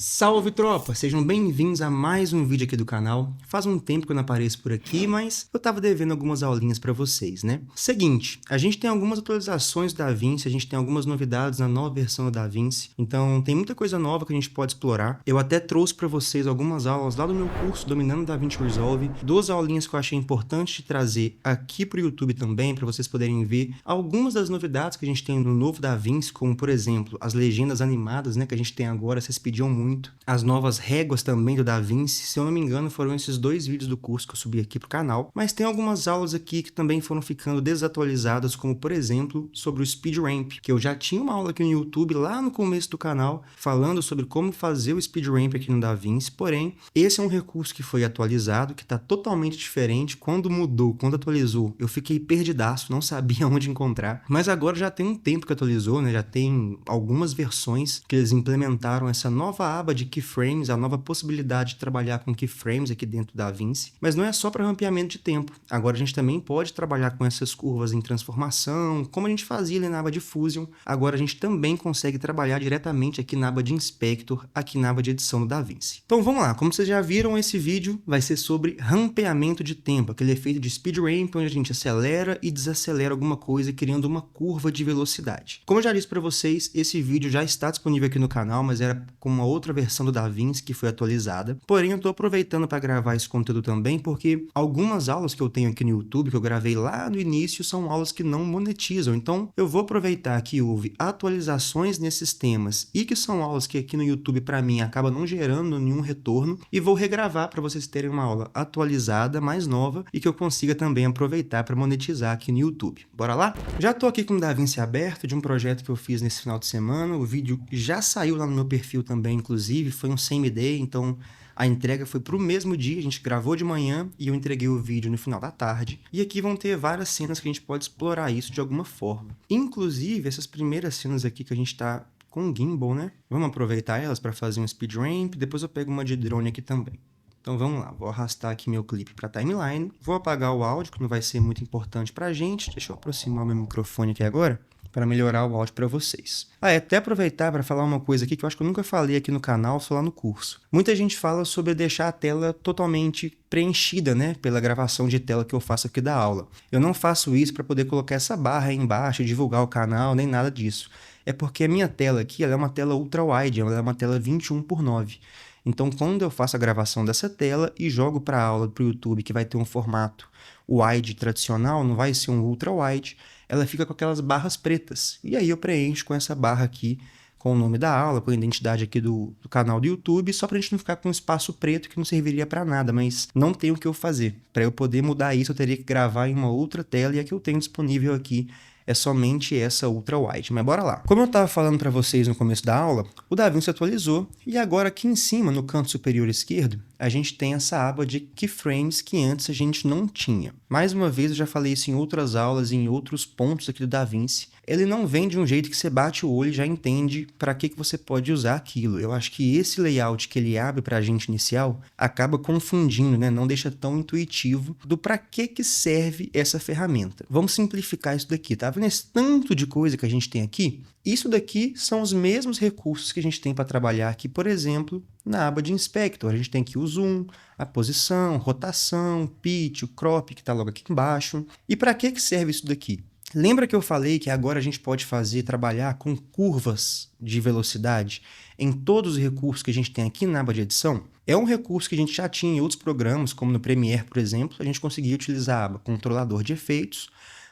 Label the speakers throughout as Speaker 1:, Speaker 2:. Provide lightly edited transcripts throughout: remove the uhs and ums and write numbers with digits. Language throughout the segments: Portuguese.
Speaker 1: Salve tropa, sejam bem-vindos a mais um vídeo aqui do canal. Faz um tempo que eu não apareço por aqui, mas eu tava devendo algumas aulinhas pra vocês, né? Seguinte, a gente tem algumas atualizações do DaVinci, a gente tem algumas novidades na nova versão do DaVinci, então tem muita coisa nova que a gente pode explorar. Eu até trouxe pra vocês algumas aulas lá do meu curso Dominando DaVinci Resolve, duas aulinhas que eu achei importante de trazer aqui pro YouTube também, pra vocês poderem ver algumas das novidades que a gente tem no novo DaVinci, como por exemplo, as legendas animadas, né, que a gente tem agora, vocês pediam muito. As novas réguas também do DaVinci, se eu não me engano foram esses dois vídeos do curso que eu subi aqui pro canal, mas tem algumas aulas aqui que também foram ficando desatualizadas, como por exemplo, sobre o Speed Ramp, que eu já tinha uma aula aqui no YouTube lá no começo do canal, falando sobre como fazer o Speed Ramp aqui no DaVinci, porém, esse é um recurso que foi atualizado, que está totalmente diferente. Quando mudou, quando atualizou, eu fiquei perdidaço, não sabia onde encontrar, mas agora já tem um tempo que atualizou, né? Já tem algumas versões que eles implementaram essa nova aba de keyframes, a nova possibilidade de trabalhar com keyframes aqui dentro do DaVinci, mas não é só para rampeamento de tempo. Agora a gente também pode trabalhar com essas curvas em transformação, como a gente fazia ali na aba de Fusion. Agora a gente também consegue trabalhar diretamente aqui na aba de Inspector, aqui na aba de edição do DaVinci. Então vamos lá, como vocês já viram, esse vídeo vai ser sobre rampeamento de tempo, aquele efeito de speed ramp onde a gente acelera e desacelera alguma coisa criando uma curva de velocidade. Como eu já disse para vocês, esse vídeo já está disponível aqui no canal, mas era com uma outra versão do DaVinci que foi atualizada. Porém, eu estou aproveitando para gravar esse conteúdo também, porque algumas aulas que eu tenho aqui no YouTube, que eu gravei lá no início, são aulas que não monetizam. Então, eu vou aproveitar que houve atualizações nesses temas e que são aulas que aqui no YouTube, para mim, acaba não gerando nenhum retorno, e vou regravar para vocês terem uma aula atualizada, mais nova, e que eu consiga também aproveitar para monetizar aqui no YouTube. Bora lá? Já estou aqui com o DaVinci aberto de um projeto que eu fiz nesse final de semana. O vídeo já saiu lá no meu perfil também, inclusive, foi um same day, então a entrega foi para o mesmo dia, a gente gravou de manhã e eu entreguei o vídeo no final da tarde. E aqui vão ter várias cenas que a gente pode explorar isso de alguma forma. Inclusive, essas primeiras cenas aqui que a gente está com gimbal, né? Vamos aproveitar elas para fazer um speed ramp, depois eu pego uma de drone aqui também. Então vamos lá, vou arrastar aqui meu clipe para a timeline, vou apagar o áudio, que não vai ser muito importante para a gente. Deixa eu aproximar o meu microfone aqui agora, para melhorar o áudio para vocês. Até aproveitar para falar uma coisa aqui que eu acho que eu nunca falei aqui no canal, só lá no curso. Muita gente fala sobre deixar a tela totalmente preenchida, né, pela gravação de tela que eu faço aqui da aula. Eu não faço isso para poder colocar essa barra aí embaixo e divulgar o canal, nem nada disso. É porque a minha tela aqui, ela é uma tela ultra-wide, ela é uma tela 21:9. Então, quando eu faço a gravação dessa tela e jogo para a aula para o YouTube, que vai ter um formato wide tradicional, não vai ser um ultra-wide, ela fica com aquelas barras pretas. E aí eu preencho com essa barra aqui, com o nome da aula, com a identidade aqui do canal do YouTube, só para a gente não ficar com um espaço preto que não serviria para nada, mas não tem o que eu fazer. Para eu poder mudar isso, eu teria que gravar em uma outra tela, e a que eu tenho disponível aqui é somente essa ultra-wide. Mas bora lá. Como eu estava falando para vocês no começo da aula, o DaVinci atualizou, e agora aqui em cima, no canto superior esquerdo, a gente tem essa aba de keyframes que antes a gente não tinha. Mais uma vez, eu já falei isso em outras aulas e em outros pontos aqui do DaVinci. Ele não vem de um jeito que você bate o olho e já entende para que você pode usar aquilo. Eu acho que esse layout que ele abre para a gente inicial acaba confundindo, né? Não deixa tão intuitivo do para que serve essa ferramenta. Vamos simplificar isso daqui, tá vendo esse tanto de coisa que a gente tem aqui? Isso daqui são os mesmos recursos que a gente tem para trabalhar aqui, por exemplo, na aba de Inspector. A gente tem aqui o zoom, a posição, rotação, pitch, o crop, que está logo aqui embaixo. E para que serve isso daqui? Lembra que eu falei que agora a gente pode trabalhar com curvas de velocidade em todos os recursos que a gente tem aqui na aba de edição? É um recurso que a gente já tinha em outros programas, como no Premiere, por exemplo. A gente conseguia utilizar a aba controlador de efeitos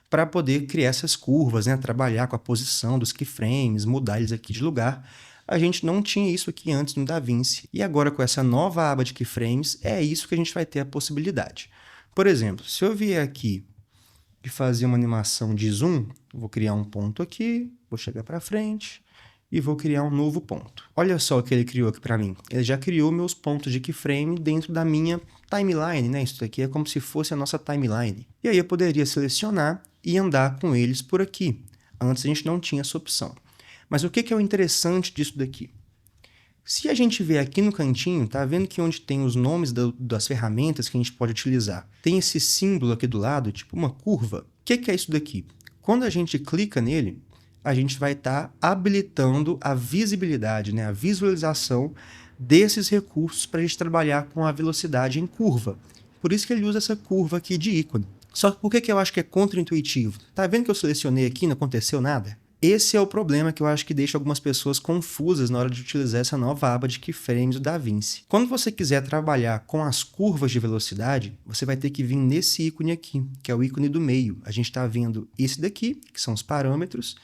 Speaker 1: para poder criar essas curvas, né? Trabalhar com a posição dos keyframes, mudar eles aqui de lugar. A gente não tinha isso aqui antes no DaVinci, e agora com essa nova aba de keyframes, é isso que a gente vai ter a possibilidade. Por exemplo, se eu vier aqui e fazer uma animação de zoom, vou criar um ponto aqui, vou chegar para frente e vou criar um novo ponto. Olha só o que ele criou aqui para mim. Ele já criou meus pontos de keyframe dentro da minha timeline, né? Isso aqui é como se fosse a nossa timeline. E aí eu poderia selecionar e andar com eles por aqui. Antes a gente não tinha essa opção. Mas o que é o interessante disso daqui? Se a gente ver aqui no cantinho, tá vendo que onde tem os nomes das ferramentas que a gente pode utilizar, tem esse símbolo aqui do lado, tipo uma curva. O que é isso daqui? Quando a gente clica nele, a gente vai estar habilitando a visibilidade, né? A visualização desses recursos para a gente trabalhar com a velocidade em curva. Por isso que ele usa essa curva aqui de ícone. Só que por que eu acho que é contraintuitivo? Tá vendo que eu selecionei aqui e não aconteceu nada? Esse é o problema que eu acho que deixa algumas pessoas confusas na hora de utilizar essa nova aba de keyframes do DaVinci. Quando você quiser trabalhar com as curvas de velocidade, você vai ter que vir nesse ícone aqui, que é o ícone do meio. A gente está vendo esse daqui, que são os parâmetros,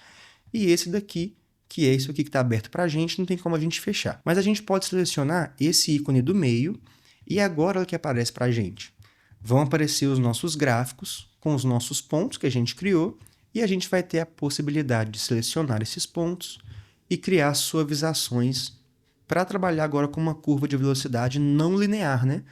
Speaker 1: e esse daqui, que é isso aqui que está aberto para a gente, não tem como a gente fechar. Mas a gente pode selecionar esse ícone do meio, e agora o que aparece para a gente? Vão aparecer os nossos gráficos com os nossos pontos que a gente criou, e a gente vai ter a possibilidade de selecionar esses pontos e criar suavizações para trabalhar agora com uma curva de velocidade não linear, né?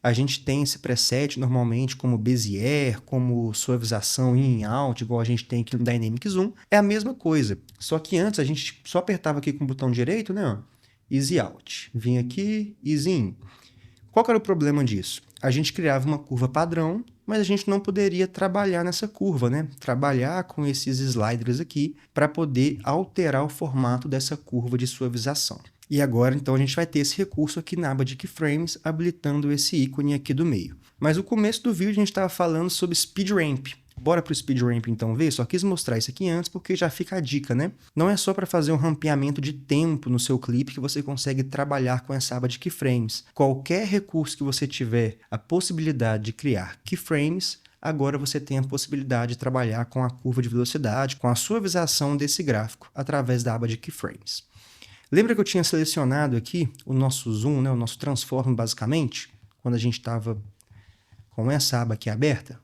Speaker 1: A gente tem esse preset normalmente como Bezier, como suavização in e out, igual a gente tem aqui no Dynamic Zoom. É a mesma coisa, só que antes a gente só apertava aqui com o botão direito, né? Ó, Easy Out. Vinha aqui, Easy In. Qual que era o problema disso? A gente criava uma curva padrão, mas a gente não poderia trabalhar nessa curva, né? Trabalhar com esses sliders aqui para poder alterar o formato dessa curva de suavização. E agora, então, a gente vai ter esse recurso aqui na aba de Keyframes, habilitando esse ícone aqui do meio. Mas no começo do vídeo a gente estava falando sobre Speed Ramp. Bora para o Speed Ramp então ver? Só quis mostrar isso aqui antes porque já fica a dica, né? Não é só para fazer um rampeamento de tempo no seu clipe que você consegue trabalhar com essa aba de Keyframes. Qualquer recurso que você tiver a possibilidade de criar Keyframes, agora você tem a possibilidade de trabalhar com a curva de velocidade, com a suavização desse gráfico, através da aba de Keyframes. Lembra que eu tinha selecionado aqui o nosso zoom, né? O nosso transform, basicamente, quando a gente estava com essa aba aqui aberta?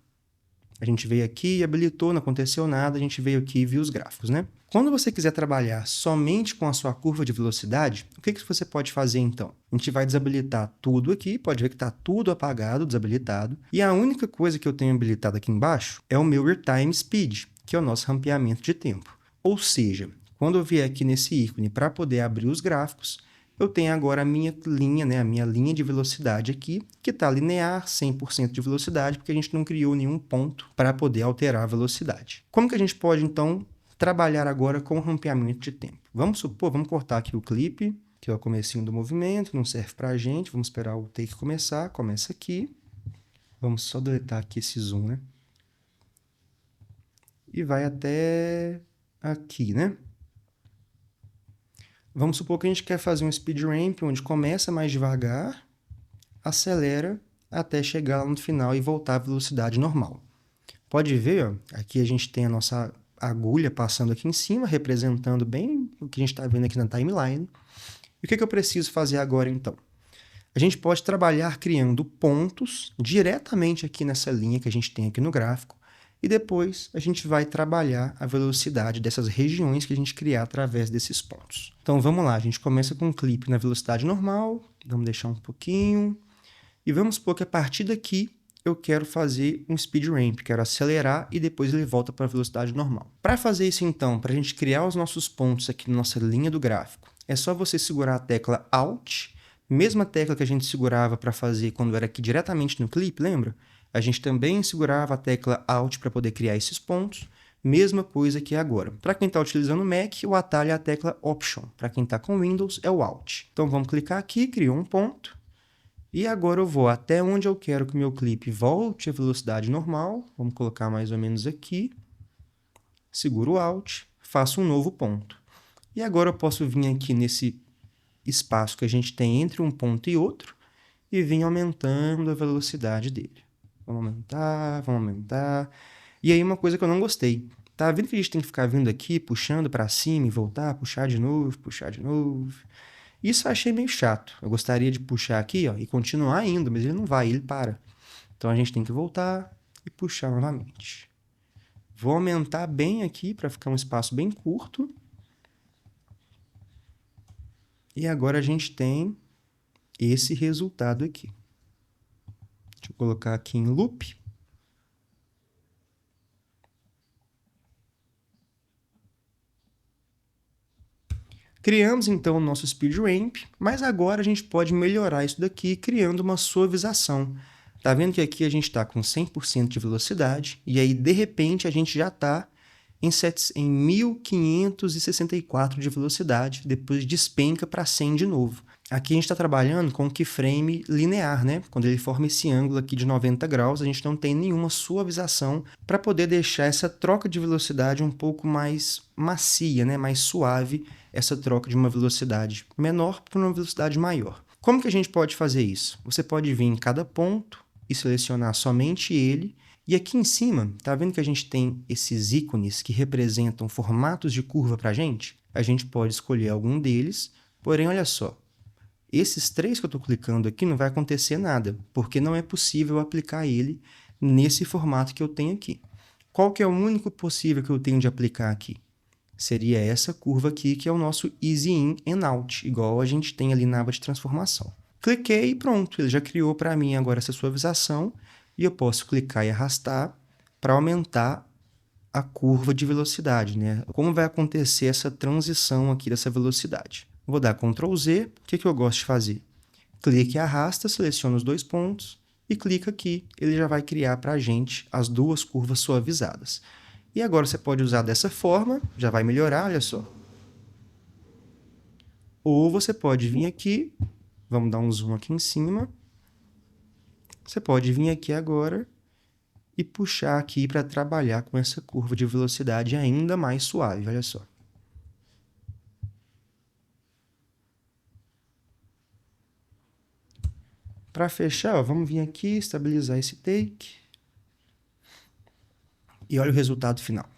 Speaker 1: A gente veio aqui e habilitou, não aconteceu nada, a gente veio aqui e viu os gráficos, né? Quando você quiser trabalhar somente com a sua curva de velocidade, o que você pode fazer então? A gente vai desabilitar tudo aqui, pode ver que está tudo apagado, desabilitado, e a única coisa que eu tenho habilitado aqui embaixo é o meu Real-Time Speed, que é o nosso rampeamento de tempo. Ou seja, quando eu vier aqui nesse ícone para poder abrir os gráficos, eu tenho agora a minha linha, né, a minha linha de velocidade aqui, que está linear, 100% de velocidade, porque a gente não criou nenhum ponto para poder alterar a velocidade. Como que a gente pode, então, trabalhar agora com o rampeamento de tempo? Vamos supor, vamos cortar aqui o clipe, que é o comecinho do movimento, não serve para a gente, vamos esperar o take começar, começa aqui. Vamos só deletar aqui esse zoom, né? E vai até aqui, né? Vamos supor que a gente quer fazer um speed ramp, onde começa mais devagar, acelera até chegar lá no final e voltar à velocidade normal. Pode ver, ó, aqui a gente tem a nossa agulha passando aqui em cima, representando bem o que a gente está vendo aqui na timeline. E o que eu preciso fazer agora, então? A gente pode trabalhar criando pontos diretamente aqui nessa linha que a gente tem aqui no gráfico, e depois a gente vai trabalhar a velocidade dessas regiões que a gente criar através desses pontos. Então vamos lá, a gente começa com um clipe na velocidade normal, vamos deixar um pouquinho, e vamos supor que a partir daqui eu quero fazer um speed ramp, quero acelerar e depois ele volta para a velocidade normal. Para fazer isso então, para a gente criar os nossos pontos aqui na nossa linha do gráfico, é só você segurar a tecla Alt, mesma tecla que a gente segurava para fazer quando era aqui diretamente no clipe, lembra? A gente também segurava a tecla Alt para poder criar esses pontos, mesma coisa que agora. Para quem está utilizando o Mac, o atalho é a tecla Option. Para quem está com Windows, é o Alt. Então vamos clicar aqui, criou um ponto, e agora eu vou até onde eu quero que o meu clipe volte à velocidade normal. Vamos colocar mais ou menos aqui, seguro o Alt, faço um novo ponto. E agora eu posso vir aqui nesse espaço que a gente tem entre um ponto e outro, e vir aumentando a velocidade dele. Vamos aumentar, vamos aumentar. E aí uma coisa que eu não gostei. Tá vendo que a gente tem que ficar vindo aqui, puxando para cima e voltar, puxar de novo, puxar de novo. Isso eu achei meio chato. Eu gostaria de puxar aqui, ó, e continuar indo, mas ele não vai, ele para. Então a gente tem que voltar e puxar novamente. Vou aumentar bem aqui para ficar um espaço bem curto. E agora a gente tem esse resultado aqui. Deixa eu colocar aqui em loop. Criamos então o nosso speed ramp, mas agora a gente pode melhorar isso daqui criando uma suavização. Tá vendo que aqui a gente está com 100% de velocidade e aí de repente a gente já está em 1564 de velocidade, depois despenca para 100 de novo. Aqui a gente está trabalhando com o keyframe linear, né? Quando ele forma esse ângulo aqui de 90 graus, a gente não tem nenhuma suavização para poder deixar essa troca de velocidade um pouco mais macia, né? Mais suave, essa troca de uma velocidade menor para uma velocidade maior. Como que a gente pode fazer isso? Você pode vir em cada ponto e selecionar somente ele. E aqui em cima, tá vendo que a gente tem esses ícones que representam formatos de curva para a gente? A gente pode escolher algum deles, porém, olha só. Esses 3 que eu estou clicando aqui não vai acontecer nada, porque não é possível aplicar ele nesse formato que eu tenho aqui. Qual que é o único possível que eu tenho de aplicar aqui? Seria essa curva aqui, que é o nosso Easy In and Out, igual a gente tem ali na aba de transformação. Cliquei e pronto, ele já criou para mim agora essa suavização, e eu posso clicar e arrastar para aumentar a curva de velocidade, né? Como vai acontecer essa transição aqui dessa velocidade? Vou dar Ctrl Z. O que eu gosto de fazer? Clique e arrasta, seleciona os 2 pontos e clica aqui. Ele já vai criar para a gente as 2 curvas suavizadas. E agora você pode usar dessa forma, já vai melhorar, olha só. Ou você pode vir aqui, vamos dar um zoom aqui em cima. Você pode vir aqui agora e puxar aqui para trabalhar com essa curva de velocidade ainda mais suave, olha só. Para fechar, ó, vamos vir aqui, estabilizar esse take. E olha o resultado final.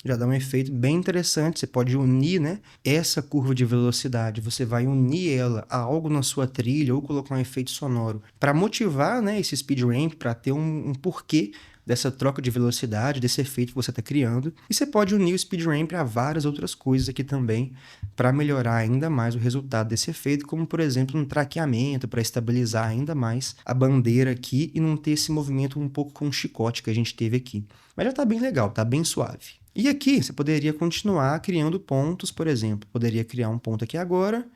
Speaker 1: Já dá um efeito bem interessante. Você pode unir, né, essa curva de velocidade. Você vai unir ela a algo na sua trilha ou colocar um efeito sonoro para motivar, né, esse speed ramp, para ter um porquê dessa troca de velocidade, desse efeito que você está criando. E você pode unir o speed ramp a várias outras coisas aqui também para melhorar ainda mais o resultado desse efeito, como, por exemplo, um traqueamento para estabilizar ainda mais a bandeira aqui e não ter esse movimento um pouco com chicote que a gente teve aqui. Mas já está bem legal, está bem suave. E aqui você poderia continuar criando pontos, por exemplo. Poderia criar um ponto aqui agora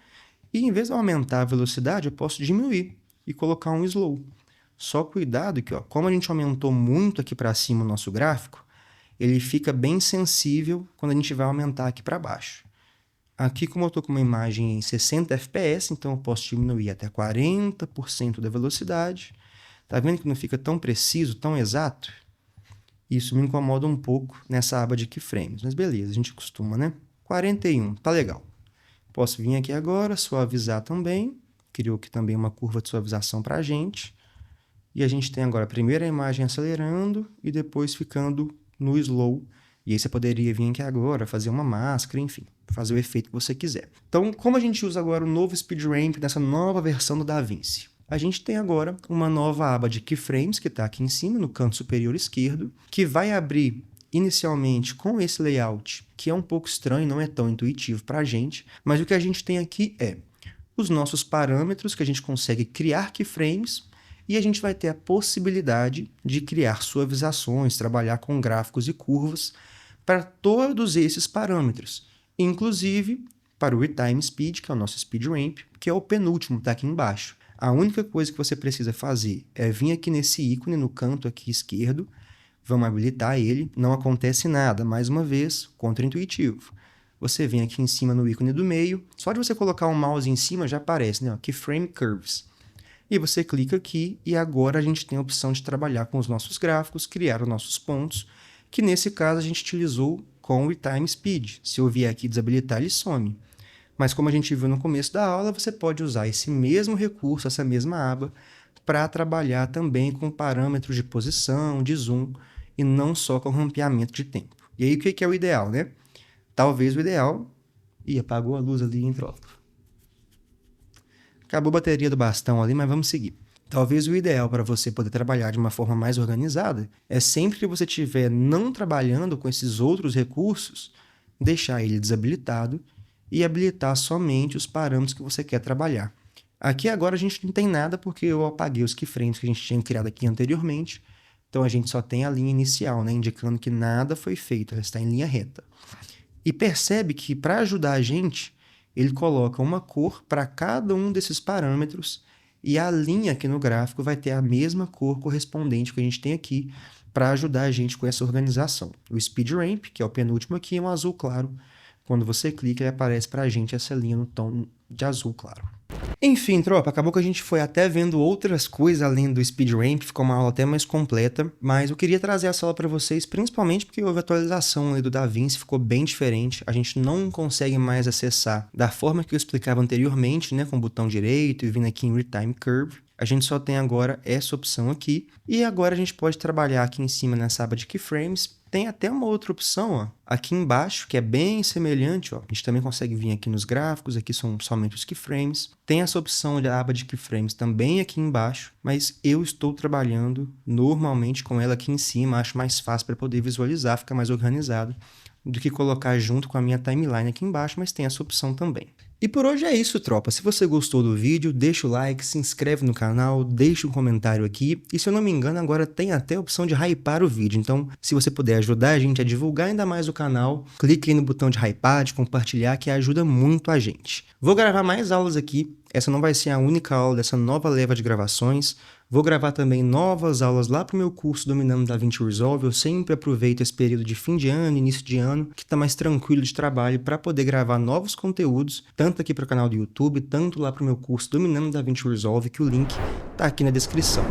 Speaker 1: e, em vez de aumentar a velocidade, eu posso diminuir e colocar um slow. Só cuidado que, ó, como a gente aumentou muito aqui para cima o nosso gráfico, ele fica bem sensível quando a gente vai aumentar aqui para baixo. Aqui, como eu estou com uma imagem em 60 fps, então eu posso diminuir até 40% da velocidade. Tá vendo que não fica tão preciso, tão exato? Isso me incomoda um pouco nessa aba de keyframes, mas beleza, a gente acostuma, né? 41, tá legal. Posso vir aqui agora, suavizar também. Criou aqui também uma curva de suavização para a gente. E a gente tem agora a primeira imagem acelerando e depois ficando no slow. E aí você poderia vir aqui agora, fazer uma máscara, enfim, fazer o efeito que você quiser. Então, como a gente usa agora o novo Speed Ramp nessa nova versão do DaVinci? A gente tem agora uma nova aba de Keyframes, que está aqui em cima, no canto superior esquerdo, que vai abrir inicialmente com esse layout, que é um pouco estranho, não é tão intuitivo para a gente, mas o que a gente tem aqui é os nossos parâmetros, que a gente consegue criar keyframes, e a gente vai ter a possibilidade de criar suavizações, trabalhar com gráficos e curvas para todos esses parâmetros, inclusive para o Retime Speed, que é o nosso Speed Ramp, que é o penúltimo, está aqui embaixo. A única coisa que você precisa fazer é vir aqui nesse ícone no canto aqui esquerdo, vamos habilitar ele, não acontece nada, mais uma vez, contra-intuitivo. Você vem aqui em cima no ícone do meio, só de você colocar o mouse em cima já aparece, né? Keyframe Curves. E você clica aqui e agora a gente tem a opção de trabalhar com os nossos gráficos, criar os nossos pontos, que nesse caso a gente utilizou com o Retime Speed. Se eu vier aqui desabilitar, ele some. Mas como a gente viu no começo da aula, você pode usar esse mesmo recurso, essa mesma aba, para trabalhar também com parâmetros de posição, de zoom, e não só com rampeamento de tempo. E aí o que é o ideal, né? Talvez o ideal... Ih, apagou a luz ali, entrou. Acabou a bateria do bastão ali, mas vamos seguir. Talvez o ideal para você poder trabalhar de uma forma mais organizada é sempre que você estiver não trabalhando com esses outros recursos, deixar ele desabilitado e habilitar somente os parâmetros que você quer trabalhar. Aqui agora a gente não tem nada porque eu apaguei os keyframes que a gente tinha criado aqui anteriormente, então a gente só tem a linha inicial, né, indicando que nada foi feito, ela está em linha reta. E percebe que para ajudar a gente, ele coloca uma cor para cada um desses parâmetros e a linha aqui no gráfico vai ter a mesma cor correspondente que a gente tem aqui para ajudar a gente com essa organização. O Speed Ramp, que é o penúltimo aqui, é um azul claro, Quando você clica, ele aparece pra gente essa linha no tom de azul claro. Enfim, tropa, acabou que a gente foi até vendo outras coisas além do speed ramp, ficou uma aula até mais completa, mas eu queria trazer essa aula para vocês, principalmente porque houve atualização ali do DaVinci, ficou bem diferente, a gente não consegue mais acessar da forma que eu explicava anteriormente, né, com o botão direito e vindo aqui em Retime Curve. A gente só tem agora essa opção aqui, e agora a gente pode trabalhar aqui em cima nessa aba de Keyframes. Tem até uma outra opção, ó, aqui embaixo, que é bem semelhante, ó. A gente também consegue vir aqui nos gráficos, aqui são somente os Keyframes. Tem essa opção da aba de Keyframes também aqui embaixo, mas eu estou trabalhando normalmente com ela aqui em cima, acho mais fácil para poder visualizar, fica mais organizado do que colocar junto com a minha timeline aqui embaixo, mas tem essa opção também. E por hoje é isso, tropa. Se você gostou do vídeo, deixa o like, se inscreve no canal, deixa um comentário aqui. E se eu não me engano, agora tem até a opção de hypar o vídeo. Então, se você puder ajudar a gente a divulgar ainda mais o canal, clique aí no botão de hypar, de compartilhar, que ajuda muito a gente. Vou gravar mais aulas aqui. Essa não vai ser a única aula dessa nova leva de gravações. Vou gravar também novas aulas lá para o meu curso Dominando DaVinci Resolve. Eu sempre aproveito esse período de fim de ano, início de ano, que está mais tranquilo de trabalho para poder gravar novos conteúdos, tanto aqui para o canal do YouTube, tanto lá para o meu curso Dominando DaVinci Resolve, que o link está aqui na descrição.